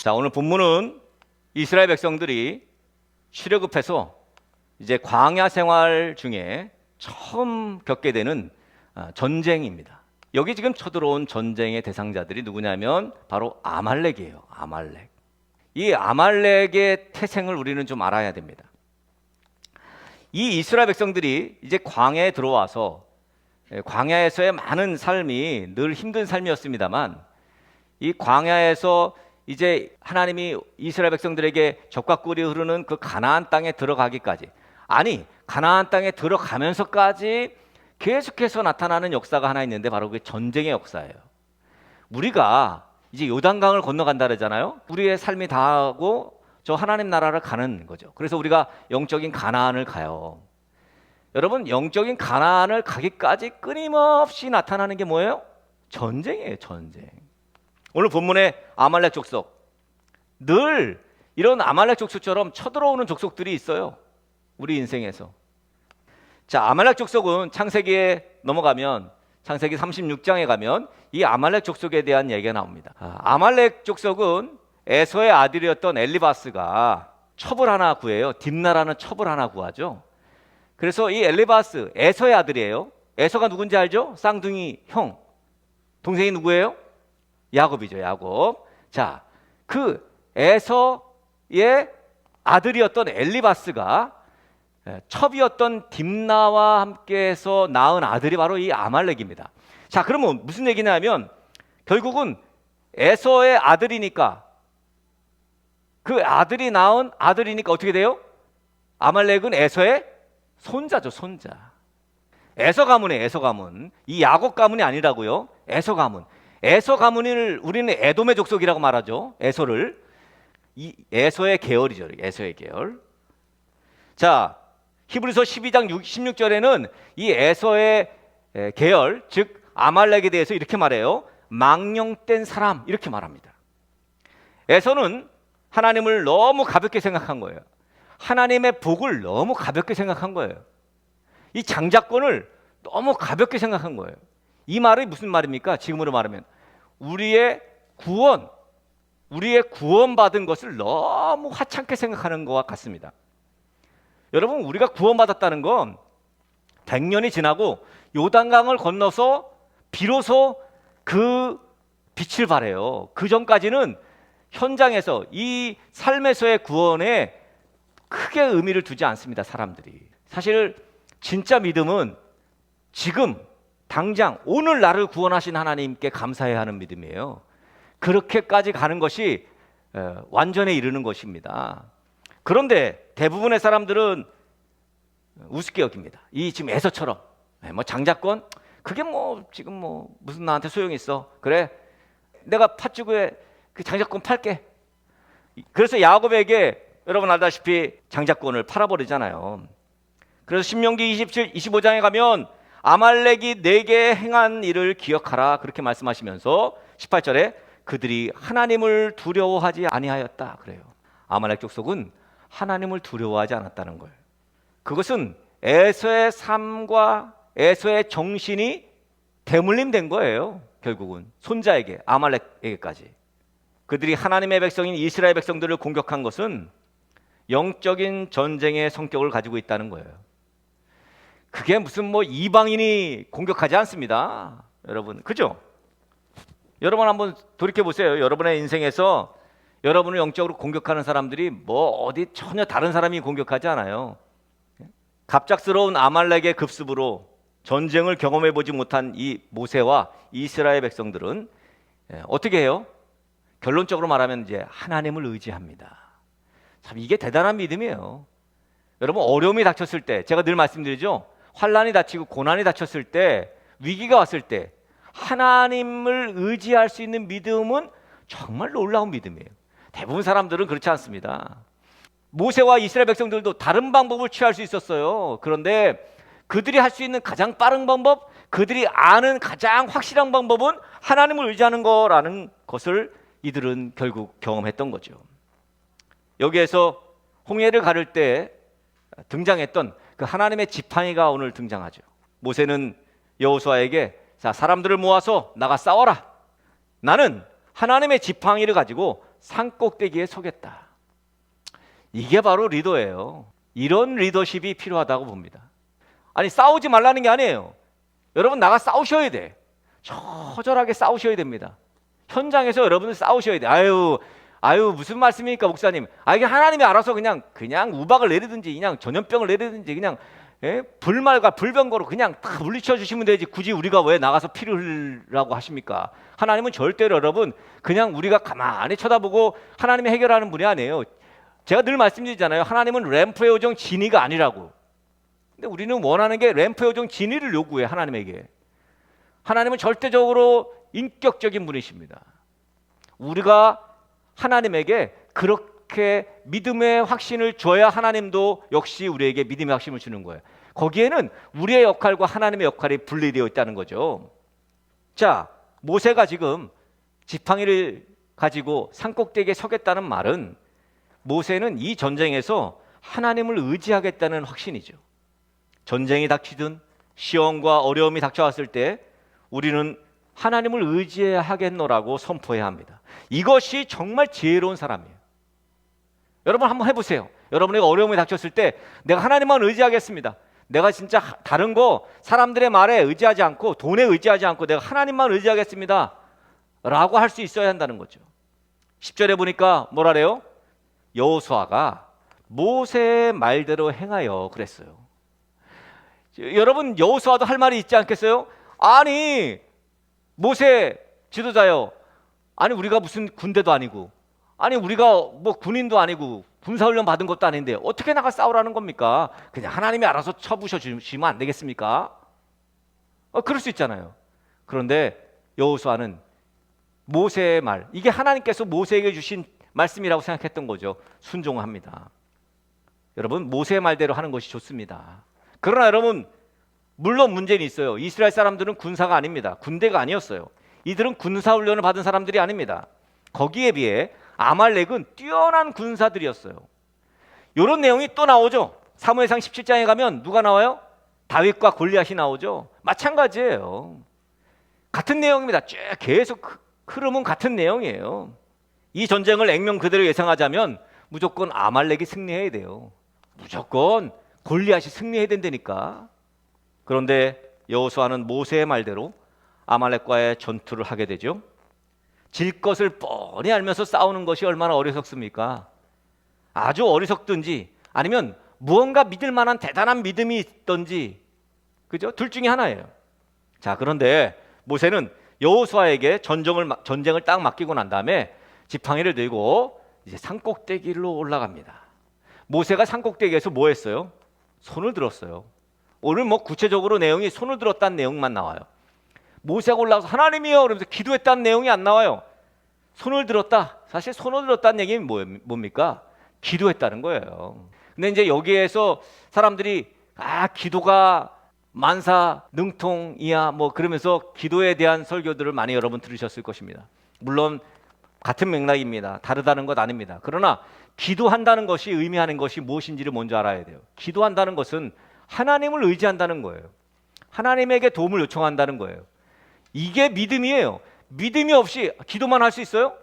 자, 오늘 본문은 이스라엘 백성들이 출애굽해서 이제 광야 생활 중에 처음 겪게 되는 전쟁입니다. 여기 지금 쳐들어온 전쟁의 대상자들이 누구냐면 바로 아말렉이에요. 아말렉. 이 아말렉의 태생을 우리는 좀 알아야 됩니다. 이 이스라엘 백성들이 이제 광야에 들어와서 광야에서의 많은 삶이 늘 힘든 삶이었습니다만, 이 광야에서 이제 하나님이 이스라엘 백성들에게 젖과 꿀이 흐르는 그 가나안 땅에 들어가기까지, 아니 가나안 땅에 들어가면서까지 계속해서 나타나는 역사가 하나 있는데 바로 그게 전쟁의 역사예요. 우리가 이제 요단강을 건너간다 그러잖아요. 우리의 삶이 다하고 저 하나님 나라를 가는 거죠. 그래서 우리가 영적인 가나안을 가요. 여러분, 영적인 가나안을 가기까지 끊임없이 나타나는 게 뭐예요? 전쟁이에요. 전쟁. 오늘 본문의 아말렉 족속, 늘 이런 아말렉 족속처럼 쳐들어오는 족속들이 있어요, 우리 인생에서. 자, 아말렉 족속은 창세기에 넘어가면, 창세기 36장에 가면 이 아말렉 족속에 대한 얘기가 나옵니다. 아말렉 족속은 에서의 아들이었던 엘리바스가 첩을 하나 구해요. 딥나라는 첩을 하나 구하죠. 그래서 이 엘리바스, 에서의 아들이에요. 에서가 누군지 알죠? 쌍둥이 형. 동생이 누구예요? 야곱이죠. 야곱. 자, 그 에서의 아들이었던 엘리바스가 첩이었던 딥나와 함께해서 낳은 아들이 바로 이 아말렉입니다. 자, 그러면 무슨 얘기냐면 결국은 에서의 아들이니까, 그 아들이 낳은 아들이니까 어떻게 돼요? 아말렉은 에서의 손자죠. 손자. 에서 가문이에요. 에서 가문. 이 야곱 가문이 아니라고요. 에서 가문. 에서 가문을 우리는 에돔의 족속이라고 말하죠. 에서를. 이 에서의 계열이죠. 에서의 계열. 자, 히브리서 12장 16절에는 이 에서의 계열, 즉 아말렉에 대해서 이렇게 말해요. 망령된 사람, 이렇게 말합니다. 에서는 하나님을 너무 가볍게 생각한 거예요. 하나님의 복을 너무 가볍게 생각한 거예요. 이 장자권을 너무 가볍게 생각한 거예요. 이 말이 무슨 말입니까? 지금으로 말하면 우리의 구원받은 것을 너무 하찮게 생각하는 것과 같습니다. 여러분, 우리가 구원받았다는 건 100년이 지나고 요단강을 건너서 비로소 그 빛을 발해요. 그 전까지는 현장에서 이 삶에서의 구원에 크게 의미를 두지 않습니다, 사람들이. 사실 진짜 믿음은 지금 당장 오늘 나를 구원하신 하나님께 감사해야 하는 믿음이에요. 그렇게까지 가는 것이 완전에 이르는 것입니다. 그런데 대부분의 사람들은 우습게 여깁니다. 이 지금 에서처럼 뭐 장자권, 그게 뭐 지금 뭐 무슨 나한테 소용이 있어. 그래, 내가 팥죽에 그 장자권 팔게. 그래서 야곱에게 여러분 알다시피 장자권을 팔아버리잖아요. 그래서 신명기 25장에 가면 아말렉이 내게 행한 일을 기억하라, 그렇게 말씀하시면서 18절에 그들이 하나님을 두려워하지 아니하였다 그래요. 아말렉 족속은 하나님을 두려워하지 않았다는 거예요. 그것은 에서의 삶과 에서의 정신이 대물림된 거예요. 결국은 손자에게, 아말렉에게까지. 그들이 하나님의 백성인 이스라엘 백성들을 공격한 것은 영적인 전쟁의 성격을 가지고 있다는 거예요. 그게 무슨 뭐 이방인이 공격하지 않습니다, 여러분. 그죠? 여러분 한번 돌이켜 보세요. 여러분의 인생에서 여러분을 영적으로 공격하는 사람들이 뭐 어디 전혀 다른 사람이 공격하지 않아요. 갑작스러운 아말렉의 급습으로 전쟁을 경험해 보지 못한 이 모세와 이스라엘 백성들은 어떻게 해요? 결론적으로 말하면 이제 하나님을 의지합니다. 참, 이게 대단한 믿음이에요. 여러분, 어려움이 닥쳤을 때, 제가 늘 말씀드리죠. 환난이 닥치고 고난이 닥쳤을 때, 위기가 왔을 때 하나님을 의지할 수 있는 믿음은 정말 놀라운 믿음이에요. 대부분 사람들은 그렇지 않습니다. 모세와 이스라엘 백성들도 다른 방법을 취할 수 있었어요. 그런데 그들이 할 수 있는 가장 빠른 방법, 그들이 아는 가장 확실한 방법은 하나님을 의지하는 거라는 것을 이들은 결국 경험했던 거죠. 여기에서 홍해를 가를 때 등장했던 그 하나님의 지팡이가 오늘 등장하죠. 모세는 여호수아에게 자, 사람들을 모아서 나가 싸워라. 나는 하나님의 지팡이를 가지고 산꼭대기에 서겠다. 이게 바로 리더예요. 이런 리더십이 필요하다고 봅니다. 아니, 싸우지 말라는 게 아니에요. 여러분, 나가 싸우셔야 돼. 처절하게 싸우셔야 됩니다. 현장에서 여러분들 싸우셔야 돼. 아유, 무슨 말씀입니까, 목사님? 이게 하나님이 알아서 그냥 우박을 내리든지, 그냥 전염병을 내리든지, 그냥 불말과 불병거로 그냥 다 물리쳐 주시면 되지. 굳이 우리가 왜 나가서 피를 흘리라고 하십니까? 하나님은 절대로 여러분 그냥 우리가 가만히 쳐다보고 하나님이 해결하는 분이 아니에요. 제가 늘 말씀드리잖아요. 하나님은 램프의 요정 진이가 아니라고. 근데 우리는 원하는 게 램프의 요정 진이를 요구해, 하나님에게. 하나님은 절대적으로 인격적인 분이십니다. 우리가 하나님에게 그렇게 믿음의 확신을 줘야 하나님도 역시 우리에게 믿음의 확신을 주는 거예요. 거기에는 우리의 역할과 하나님의 역할이 분리되어 있다는 거죠. 자, 모세가 지금 지팡이를 가지고 산꼭대기에 서겠다는 말은 모세는 이 전쟁에서 하나님을 의지하겠다는 확신이죠. 전쟁이 닥치든 시험과 어려움이 닥쳐왔을 때 우리는 하나님을 의지해야 하겠노라고 선포해야 합니다. 이것이 정말 지혜로운 사람이에요. 여러분 한번 해보세요. 여러분에게 어려움이 닥쳤을 때 내가 하나님만 의지하겠습니다. 내가 진짜 다른 거 사람들의 말에 의지하지 않고 돈에 의지하지 않고 내가 하나님만 의지하겠습니다 라고 할 수 있어야 한다는 거죠. 10절에 보니까 뭐라래요? 여호수아가 모세의 말대로 행하여 그랬어요. 여러분, 여호수아도 할 말이 있지 않겠어요? 아니, 모세 지도자요, 아니 우리가 무슨 군대도 아니고, 아니 우리가 뭐 군인도 아니고 군사훈련 받은 것도 아닌데 어떻게 나가 싸우라는 겁니까? 그냥 하나님이 알아서 쳐부셔 주시면 안 되겠습니까? 그럴 수 있잖아요. 그런데 여호수아는 모세의 말, 이게 하나님께서 모세에게 주신 말씀이라고 생각했던 거죠. 순종합니다. 여러분, 모세의 말대로 하는 것이 좋습니다. 그러나 여러분, 물론 문제는 있어요. 이스라엘 사람들은 군사가 아닙니다. 군대가 아니었어요. 이들은 군사훈련을 받은 사람들이 아닙니다. 거기에 비해 아말렉은 뛰어난 군사들이었어요. 이런 내용이 또 나오죠. 사무엘상 17장에 가면 누가 나와요? 다윗과 골리앗이 나오죠. 마찬가지예요. 같은 내용입니다. 쭉 계속 흐름은 같은 내용이에요. 이 전쟁을 액면 그대로 예상하자면 무조건 아말렉이 승리해야 돼요. 무조건 골리앗이 승리해야 된다니까. 그런데 여호수아는 모세의 말대로 아말렉과의 전투를 하게 되죠. 질 것을 뻔히 알면서 싸우는 것이 얼마나 어리석습니까? 아주 어리석든지 아니면 무언가 믿을 만한 대단한 믿음이 있든지, 그죠? 둘 중에 하나예요. 자, 그런데 모세는 여호수아에게 전쟁을 딱 맡기고 난 다음에 지팡이를 들고 이제 산꼭대기로 올라갑니다. 모세가 산꼭대기에서 뭐 했어요? 손을 들었어요. 오늘 뭐 구체적으로 내용이 손을 들었다는 내용만 나와요. 모세가 올라가서 하나님이여 그러면서 기도했다는 내용이 안 나와요. 손을 들었다. 사실 손을 들었다는 얘기는 뭡니까? 기도했다는 거예요. 근데 이제 여기에서 사람들이 기도가 만사 능통이야 뭐 그러면서 기도에 대한 설교들을 많이 여러분 들으셨을 것입니다. 물론 같은 맥락입니다. 다르다는 것 아닙니다. 그러나 기도한다는 것이 의미하는 것이 무엇인지를 먼저 알아야 돼요. 기도한다는 것은 하나님을 의지한다는 거예요. 하나님에게 도움을 요청한다는 거예요. 이게 믿음이에요. 믿음이 없이 기도만 할 수 있어요?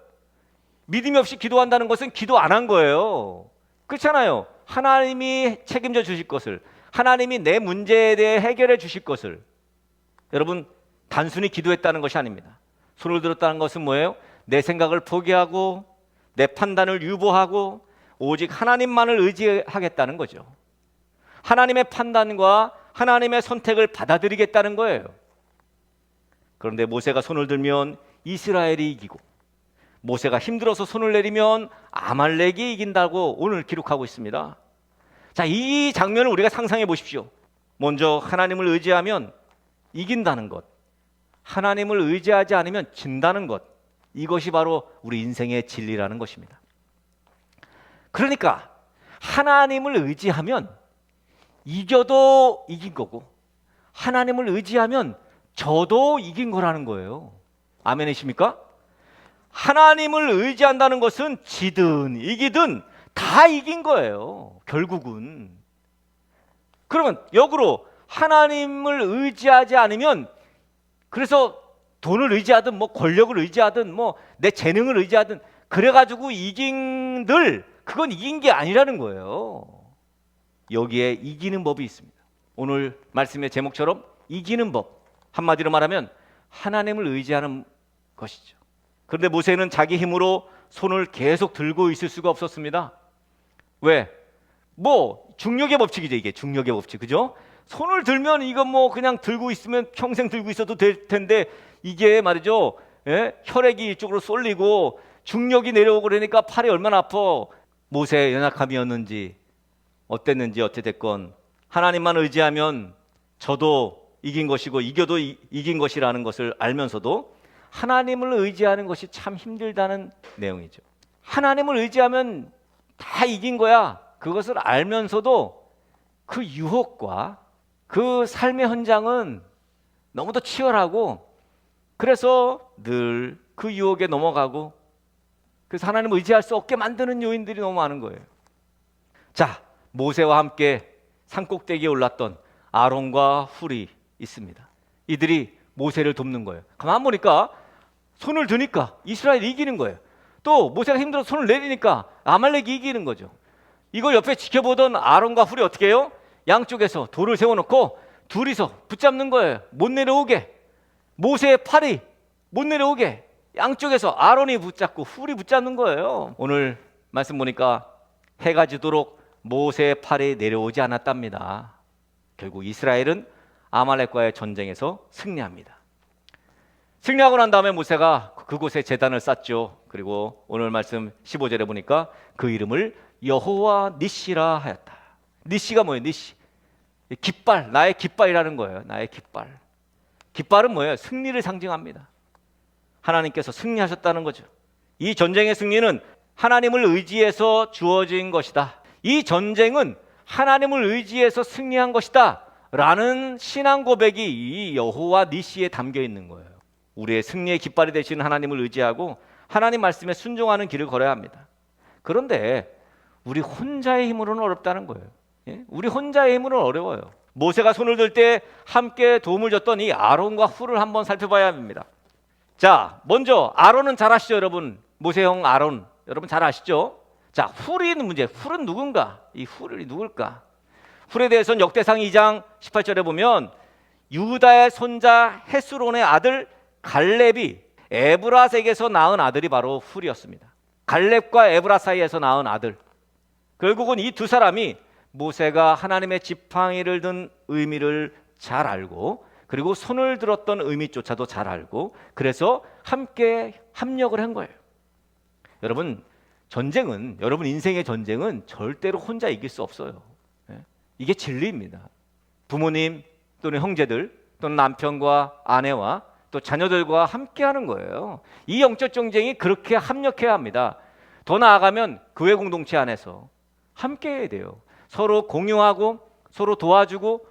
믿음이 없이 기도한다는 것은 기도 안 한 거예요. 그렇잖아요. 하나님이 책임져 주실 것을, 하나님이 내 문제에 대해 해결해 주실 것을, 여러분 단순히 기도했다는 것이 아닙니다. 손을 들었다는 것은 뭐예요? 내 생각을 포기하고 내 판단을 유보하고 오직 하나님만을 의지하겠다는 거죠. 하나님의 판단과 하나님의 선택을 받아들이겠다는 거예요. 그런데 모세가 손을 들면 이스라엘이 이기고, 모세가 힘들어서 손을 내리면 아말렉이 이긴다고 오늘 기록하고 있습니다. 자, 이 장면을 우리가 상상해 보십시오. 먼저 하나님을 의지하면 이긴다는 것, 하나님을 의지하지 않으면 진다는 것, 이것이 바로 우리 인생의 진리라는 것입니다. 그러니까 하나님을 의지하면 이겨도 이긴 거고, 하나님을 의지하면 저도 이긴 거라는 거예요. 아멘이십니까? 하나님을 의지한다는 것은 지든 이기든 다 이긴 거예요, 결국은. 그러면 역으로 하나님을 의지하지 않으면, 그래서 돈을 의지하든 뭐 권력을 의지하든 뭐 내 재능을 의지하든 그래가지고 이긴들 그건 이긴 게 아니라는 거예요. 여기에 이기는 법이 있습니다. 오늘 말씀의 제목처럼 이기는 법, 한마디로 말하면 하나님을 의지하는 것이죠. 그런데 모세는 자기 힘으로 손을 계속 들고 있을 수가 없었습니다. 왜? 중력의 법칙이죠. 이게 중력의 법칙, 그죠? 손을 들면 이건 그냥 들고 있으면 평생 들고 있어도 될 텐데, 이게 말이죠, 혈액이 이쪽으로 쏠리고 중력이 내려오고 그러니까 팔이 얼마나 아파. 모세의 연약함이었는지 어땠는지 어찌됐건 하나님만 의지하면 저도 이긴 것이고 이겨도 이긴 것이라는 것을 알면서도 하나님을 의지하는 것이 참 힘들다는 내용이죠. 하나님을 의지하면 다 이긴 거야. 그것을 알면서도 그 유혹과 그 삶의 현장은 너무도 치열하고, 그래서 늘 그 유혹에 넘어가고, 그래서 하나님을 의지할 수 없게 만드는 요인들이 너무 많은 거예요. 자, 모세와 함께 산꼭대기에 올랐던 아론과 훌이 있습니다. 이들이 모세를 돕는 거예요. 가만 보니까 손을 드니까 이스라엘이 이기는 거예요. 또 모세가 힘들어서 손을 내리니까 아말렉이 이기는 거죠. 이걸 옆에 지켜보던 아론과 훌이 어떻게 해요? 양쪽에서 돌을 세워놓고 둘이서 붙잡는 거예요. 못 내려오게. 모세의 팔이 못 내려오게 양쪽에서 아론이 붙잡고 훌이 붙잡는 거예요. 오늘 말씀 보니까 해가 지도록 모세의 팔이 내려오지 않았답니다. 결국 이스라엘은 아말렉과의 전쟁에서 승리합니다. 승리하고 난 다음에 모세가 그곳에 제단을 쌓죠. 그리고 오늘 말씀 15절에 보니까 그 이름을 여호와 니시라 하였다. 니시가 뭐예요? 니시. 깃발, 나의 깃발이라는 거예요. 나의 깃발. 깃발은 뭐예요? 승리를 상징합니다. 하나님께서 승리하셨다는 거죠. 이 전쟁의 승리는 하나님을 의지해서 주어진 것이다. 이 전쟁은 하나님을 의지해서 승리한 것이다 라는 신앙 고백이 이 여호와 니시에 담겨 있는 거예요. 우리의 승리의 깃발이 되시는 하나님을 의지하고 하나님 말씀에 순종하는 길을 걸어야 합니다. 그런데 우리 혼자의 힘으로는 어렵다는 거예요. 우리 혼자의 힘으로는 어려워요. 모세가 손을 들 때 함께 도움을 줬던 이 아론과 훌을 한번 살펴봐야 합니다. 자, 먼저 아론은 잘 아시죠, 여러분? 모세 형 아론, 여러분 잘 아시죠? 자, 훌이 있는 문제. 훌은 누군가? 이 훌이 누굴까? 훌에 대해서는 역대상 2장 18절에 보면 유다의 손자 헤스론의 아들 갈렙이 에브라색에서 낳은 아들이 바로 훌이었습니다. 갈렙과 에브라 사이에서 낳은 아들. 결국은 이 두 사람이 모세가 하나님의 지팡이를 든 의미를 잘 알고, 그리고 손을 들었던 의미조차도 잘 알고, 그래서 함께 합력을 한 거예요. 여러분, 전쟁은, 여러분 인생의 전쟁은 절대로 혼자 이길 수 없어요. 이게 진리입니다. 부모님 또는 형제들 또는 남편과 아내와 또 자녀들과 함께 하는 거예요. 이 영적 전쟁이 그렇게 합력해야 합니다. 더 나아가면 교회 공동체 안에서 함께 해야 돼요. 서로 공유하고 서로 도와주고.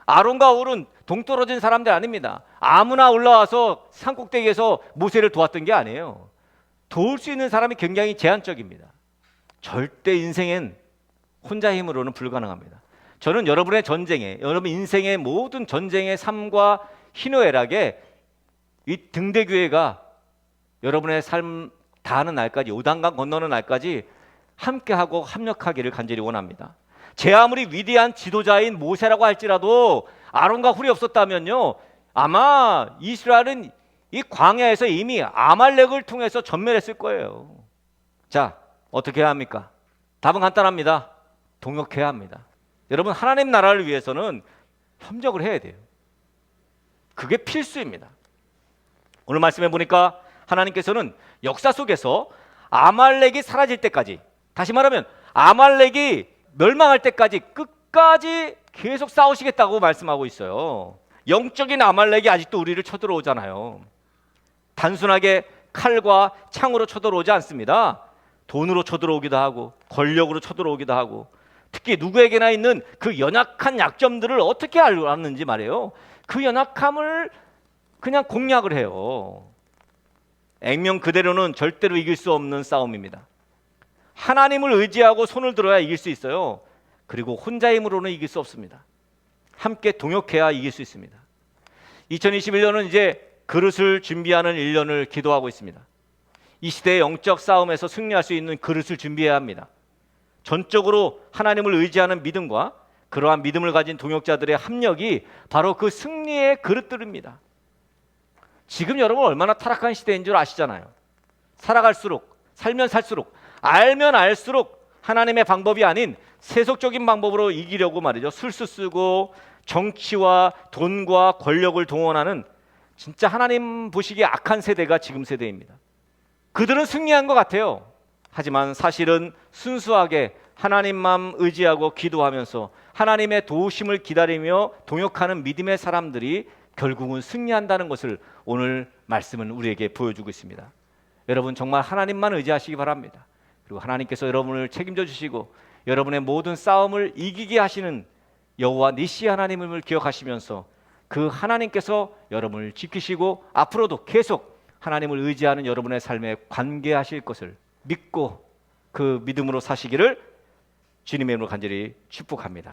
아론과 훌은 동떨어진 사람들 아닙니다. 아무나 올라와서 산꼭대기에서 모세를 도왔던 게 아니에요. 도울 수 있는 사람이 굉장히 제한적입니다. 절대 인생엔 혼자 힘으로는 불가능합니다. 저는 여러분의 전쟁에, 여러분 인생의 모든 전쟁의 삶과 희노애락에 이 등대교회가 여러분의 삶 다하는 날까지, 요단강 건너는 날까지 함께하고 합력하기를 간절히 원합니다. 제 아무리 위대한 지도자인 모세라고 할지라도 아론과 훌이 없었다면요, 아마 이스라엘은 이 광야에서 이미 아말렉을 통해서 전멸했을 거예요. 자, 어떻게 해야 합니까? 답은 간단합니다. 동역해야 합니다. 여러분, 하나님 나라를 위해서는 협력을 해야 돼요. 그게 필수입니다. 오늘 말씀해 보니까 하나님께서는 역사 속에서 아말렉이 사라질 때까지, 다시 말하면 아말렉이 멸망할 때까지 끝까지 계속 싸우시겠다고 말씀하고 있어요. 영적인 아말렉이 아직도 우리를 쳐들어오잖아요. 단순하게 칼과 창으로 쳐들어오지 않습니다. 돈으로 쳐들어오기도 하고 권력으로 쳐들어오기도 하고, 특히 누구에게나 있는 그 연약한 약점들을 어떻게 알았는지 말이에요. 그 연약함을 그냥 공략을 해요. 액면 그대로는 절대로 이길 수 없는 싸움입니다. 하나님을 의지하고 손을 들어야 이길 수 있어요. 그리고 혼자 힘으로는 이길 수 없습니다. 함께 동역해야 이길 수 있습니다. 2021년은 이제 그릇을 준비하는 1년을 기도하고 있습니다. 이 시대의 영적 싸움에서 승리할 수 있는 그릇을 준비해야 합니다. 전적으로 하나님을 의지하는 믿음과 그러한 믿음을 가진 동역자들의 합력이 바로 그 승리의 그릇들입니다. 지금 여러분 얼마나 타락한 시대인 줄 아시잖아요. 살아갈수록, 살면 살수록, 알면 알수록 하나님의 방법이 아닌 세속적인 방법으로 이기려고 말이죠. 술수 쓰고 정치와 돈과 권력을 동원하는 진짜 하나님 보시기에 악한 세대가 지금 세대입니다. 그들은 승리한 것 같아요. 하지만 사실은 순수하게 하나님만 의지하고 기도하면서 하나님의 도우심을 기다리며 동역하는 믿음의 사람들이 결국은 승리한다는 것을 오늘 말씀은 우리에게 보여주고 있습니다. 여러분 정말 하나님만 의지하시기 바랍니다. 그리고 하나님께서 여러분을 책임져 주시고 여러분의 모든 싸움을 이기게 하시는 여호와 니시 하나님을 기억하시면서 그 하나님께서 여러분을 지키시고 앞으로도 계속 하나님을 의지하는 여러분의 삶에 관계하실 것을 믿고 그 믿음으로 사시기를 주님의 이름으로 간절히 축복합니다.